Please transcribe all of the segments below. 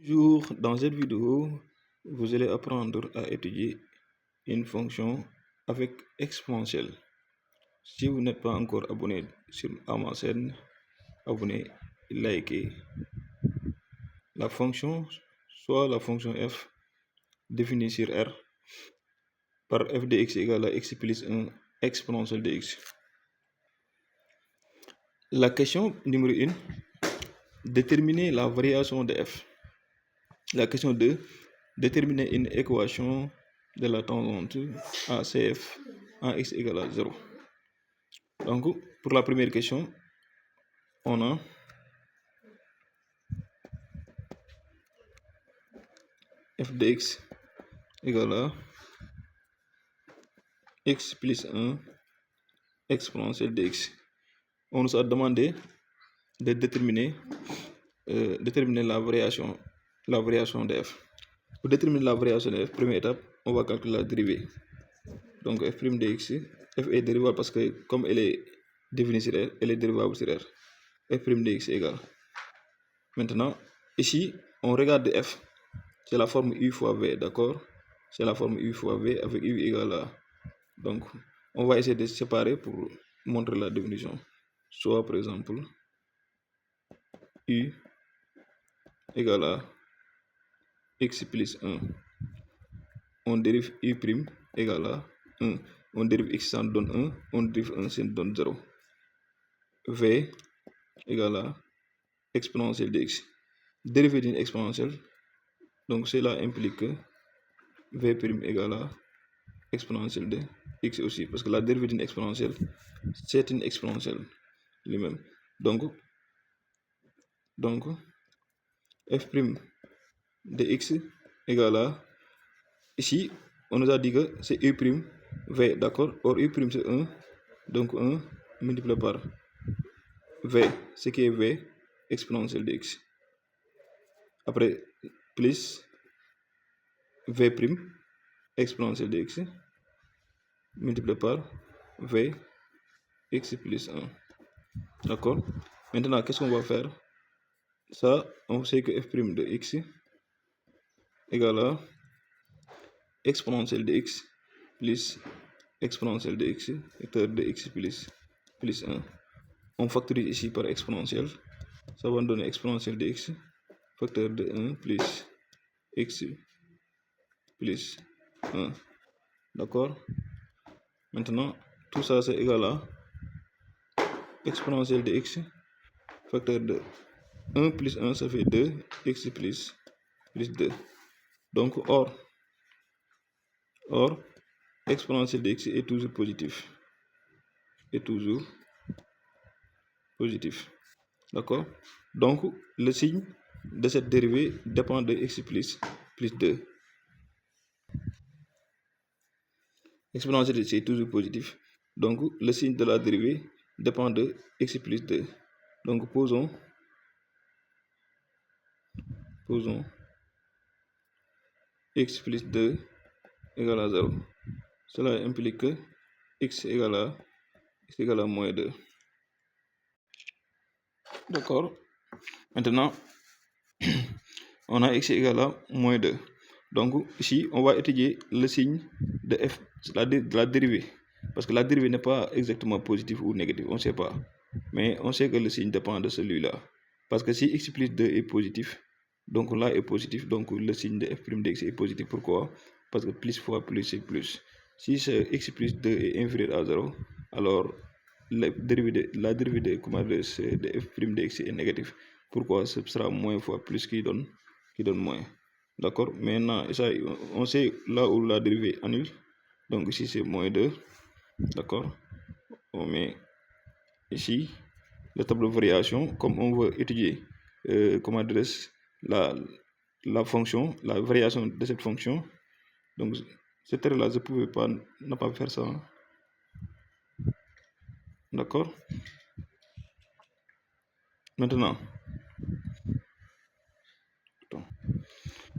Bonjour, dans cette vidéo, vous allez apprendre à étudier une fonction avec exponentielle. Si vous n'êtes pas encore abonné à ma chaîne, abonnez, likez. La fonction, soit la fonction f définie sur R par f de x égale à x plus 1 exponentielle de x. La question numéro 1, déterminer la variation de f. La question 2, déterminer une équation de la tangente ACF en x égale à 0. Donc, pour la première question, on a f de x égale à x plus 1 exponentielle de x. On nous a demandé de déterminer la variation de f. Pour déterminer la variation de f, première étape, on va calculer la dérivée. Donc f' de x, f est dérivable parce que comme elle est définie sur R, elle est dérivable sur R. f' de x égale. Maintenant, ici, on regarde f, c'est la forme u fois v, d'accord? C'est la forme u fois v avec u égale à. Donc, on va essayer de séparer pour montrer la définition. Soit, par exemple, u égale à x plus 1. On dérive u' égale à 1. On dérive x, ça nous donne 1. On dérive 1, ça nous donne 0. V égale à exponentielle de x. Dérivée d'une exponentielle, donc cela implique que v' égale à exponentielle de x aussi, parce que la dérivée d'une exponentielle, c'est une exponentielle lui-même. Donc f' de x égale à, ici, on nous a dit que c'est u' v, d'accord? Or u' c'est 1, donc 1 multiplié par v, ce qui est v exponentielle de x. Après, plus v' exponentielle de x multiplié par v x plus 1. D'accord? Maintenant, qu'est-ce qu'on va faire? Ça, on sait que f' de x égale à exponentielle de x plus exponentielle de x vecteur de x plus 1. On factorise ici par exponentielle. Ça va nous donner exponentielle de x facteur de 1 plus x plus 1. D'accord? Maintenant, tout ça c'est égal à exponentielle de x facteur de 1 plus 1, ça fait 2, x plus 2. Donc, or, exponentielle de x est toujours positif. D'accord? Donc, le signe de cette dérivée dépend de x plus 2. Exponentielle de x est toujours positif. Donc, le signe de la dérivée dépend de x plus 2. Donc, posons x plus 2 égale à 0. Cela implique que x égale à moins 2. D'accord? Maintenant, on a x égale à moins 2. Donc, ici, on va étudier le signe de f, de la dérivée. Parce que la dérivée n'est pas exactement positive ou négative, on ne sait pas. Mais on sait que le signe dépend de celui-là. Parce que si x plus 2 est positif, donc là est positif, donc le signe de f' de x est positif. Pourquoi? Parce que plus fois plus c'est plus. Si ce x plus 2 est inférieur à 0, alors la dérivée de f' de x est négatif. Pourquoi? Ce sera moins fois plus qui donne moins. D'accord? Maintenant, ça, on sait là où la dérivée annule. Donc ici c'est moins 2. D'accord? On met ici le tableau de variation. Comme on veut étudier la fonction, la variation de cette fonction. Donc cette erreur là, je ne pouvais pas ne pas faire ça. D'accord? Maintenant,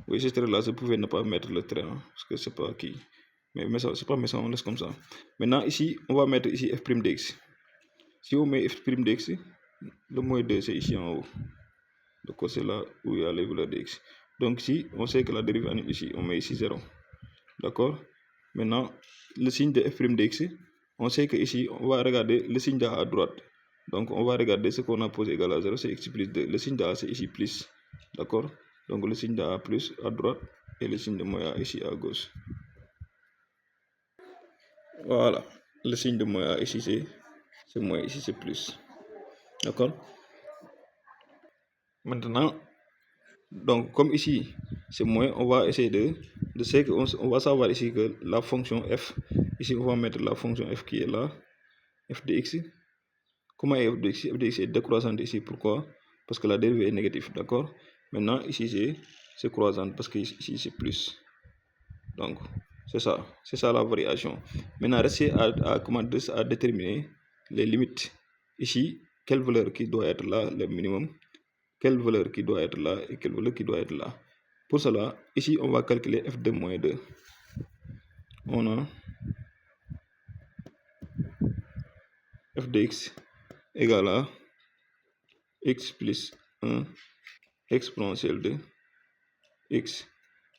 oui, cette erreur là, je pouvais ne pas mettre le trait, parce que c'est pas qui. Mais ça, c'est pas méchant, on laisse comme ça. Maintenant, ici, on va mettre ici f' de x. Si on met f' de x, le moins 2 c'est ici en haut. Donc c'est là où il y a les valeurs de x. Donc ici, on sait que la dérivée annule ici, on met ici 0. D'accord? Maintenant, le signe de f' de x, on sait que ici, on va regarder le signe de a à droite. Donc on va regarder ce qu'on a posé égal à 0, c'est x plus 2. Le signe de a, c'est ici plus. D'accord? Donc le signe de a plus à droite et le signe de moins a ici à gauche. Voilà. Le signe de moins a ici, c'est moins, ici c'est plus. D'accord? Maintenant, donc comme ici c'est moins, on va essayer de c'est que on va savoir ici que la fonction f, ici on va mettre la fonction f qui est là, f de x. Comment est f de x? F de x est décroissante ici, pourquoi? Parce que la dérivée est négative, d'accord? Maintenant ici c'est croissante parce que ici c'est plus. Donc c'est ça la variation. Maintenant restez à déterminer les limites. Ici, quelle valeur qui doit être là, le minimum, quelle valeur qui doit être là et quelle valeur qui doit être là. Pour cela, ici on va calculer f de moins 2. On a f de x égale à x plus 1 exponentielle de x.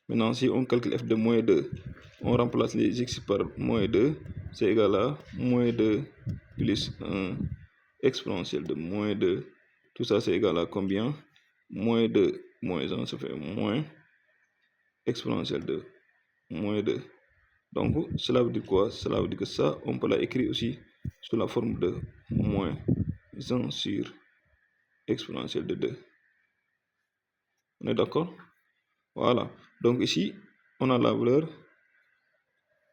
Maintenant, si on calcule f de moins 2, on remplace les x par moins 2, c'est égal à moins 2 plus 1 exponentielle de moins 2. Tout ça, c'est égal à combien? Moins 2 moins 1, ça fait moins exponentielle de moins 2. Donc, cela veut dire quoi? Cela veut dire que ça, on peut l'écrire aussi sous la forme de moins 1 sur exponentielle de 2. On est d'accord? Voilà. Donc ici, on a la valeur.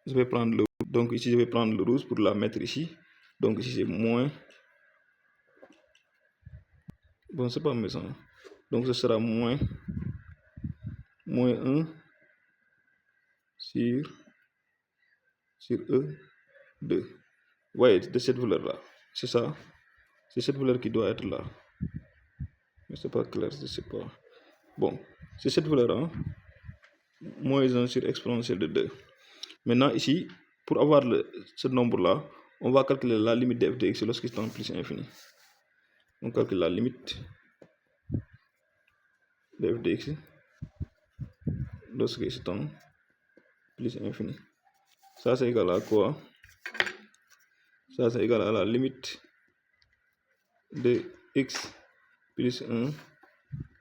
Je vais prendre le Donc ici, je vais prendre le rouge pour la mettre ici. Donc ici, c'est moins. Bon, c'est pas méchant. Donc ce sera moins 1 sur E2. Ouais, de cette valeur-là. C'est ça. C'est cette valeur qui doit être là. Mais c'est pas clair, je sais pas. Bon, c'est cette valeur, hein? Moins 1 sur exponentielle de 2. Maintenant, ici, pour avoir ce nombre-là, on va calculer la limite de f de x lorsqu'il tend plus infini. On calcule la limite de f de x lorsqu'il tend plus infini. Ça, c'est égal à quoi? Ça, c'est égal à la limite de x plus 1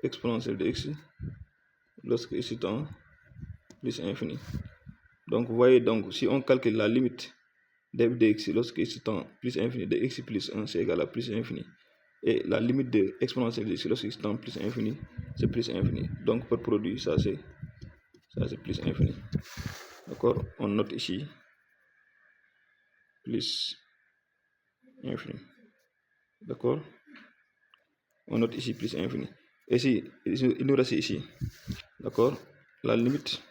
exponentielle de x lorsque x tend plus infini. Donc, vous voyez, donc, si on calcule la limite de f de x lorsque x tend plus infini de x plus 1, c'est égal à plus infini. Et la limite de exponentielle de x lorsque x tend plus infini, c'est plus infini. Donc, par produit, ça c'est plus infini. D'accord? On note ici plus infini. D'accord? On note ici plus infini. Et ici, il nous reste ici. D'accord? La limite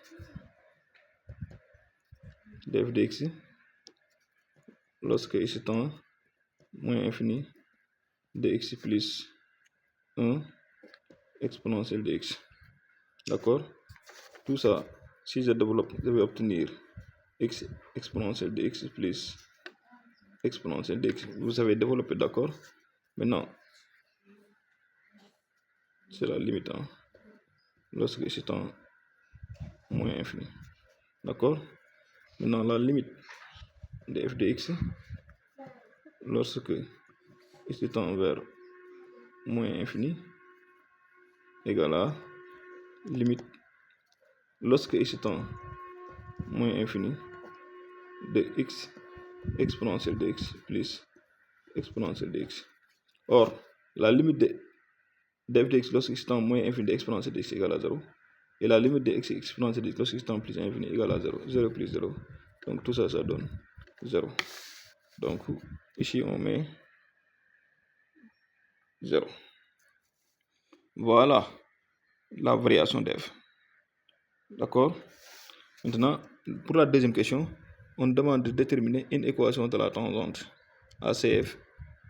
de f de x lorsque x tend moins infini de x plus 1 exponentielle de x. D'accord? Tout ça, si je développe, je vais obtenir x exponentielle de x plus exponentielle de x. Vous avez développé, d'accord? Maintenant, c'est la limite, hein, lorsque x tend moins infini. D'accord? Maintenant, la limite de f de x lorsque x tend vers moins infini égale à limite lorsque x tend moins infini de x exponentielle de x plus exponentielle de x. Or, la limite de f de x lorsque x tend moins infini de exponentielle de x égale à 0. Et la limite de x exponentielle de x lorsque x tend plus infini égale à 0. 0 plus 0. Donc tout ça, ça donne 0. Donc ici, on met 0. Voilà la variation de f. D'accord? Maintenant, pour la deuxième question, on demande de déterminer une équation de la tangente ACF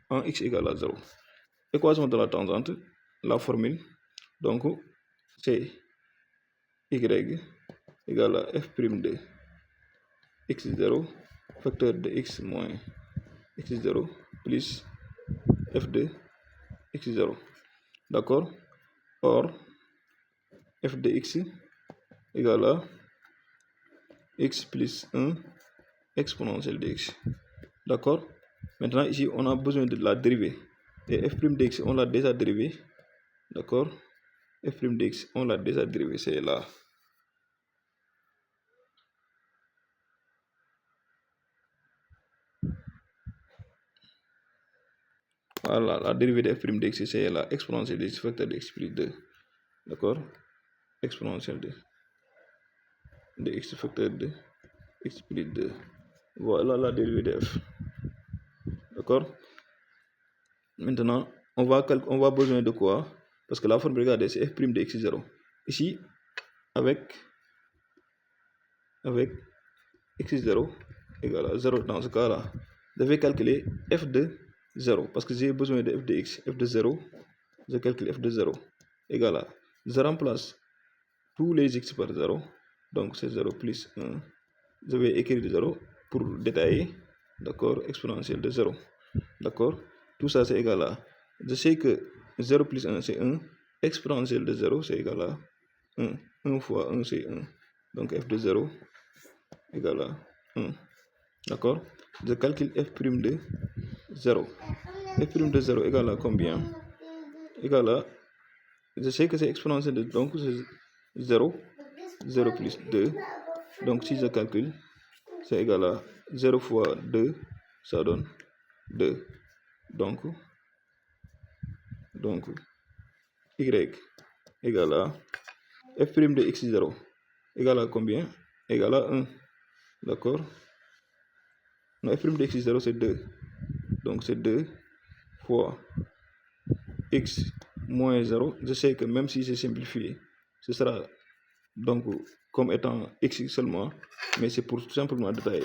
en x égale à 0. Équation de la tangente, la formule, donc c'est y égale à f' de x0 facteur de x moins x0 plus f de x0. D'accord? Or, f de x égale à x plus 1 exponentielle de x. D'accord? Maintenant, ici, on a besoin de la dérivée. Et f' de x, on l'a déjà dérivé. D'accord? f' de x, on l'a déjà dérivé, c'est là. Voilà, la dérivée de f' de x, c'est là. Exponentielle de x facteur de x plus 2. D'accord? Exponentielle de x facteur de x plus 2. Voilà la dérivée de f. D'accord? Maintenant, on va besoin de quoi? Parce que la forme, regardez, c'est f' de x0. Ici, avec x0 égale à 0 dans ce cas-là, je vais calculer f de 0 parce que j'ai besoin de f de x. F de 0, je calcule f de 0 égale à, je remplace tous les x par 0, donc c'est 0 plus 1. Je vais écrire 0 pour détailler, d'accord, exponentielle de 0, d'accord. Tout ça c'est égal à, je sais que 0 plus 1 c'est 1, exponentielle de 0 c'est égal à 1. 1 fois 1 c'est 1, donc f de 0 égale à 1. D'accord? Je calcule f' de 0. F' de 0 égale à combien? Égale à, je sais que c'est exponentielle de, donc c'est 0, 0 plus 2. Donc si je calcule, c'est égal à 0 fois 2, ça donne 2. Donc y égale à f' de x0 égale à combien? Égale à 1. D'accord? Non, f' de x0 c'est 2. Donc c'est 2 fois x moins 0. Je sais que même si c'est simplifié, ce sera donc comme étant x seulement, mais c'est pour tout simplement détailler.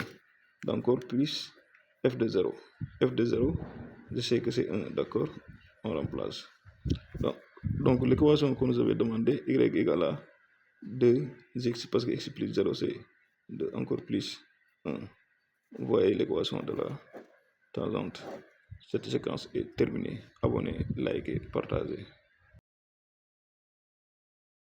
Encore plus f de 0. F de 0, je sais que c'est 1, d'accord? On remplace. Donc l'équation qu'on nous avait demandé, y égale à 2x, parce que x plus 0 c'est 2, encore plus 1. Vous voyez l'équation de la tangente. Cette séquence est terminée. Abonnez, likez, partagez.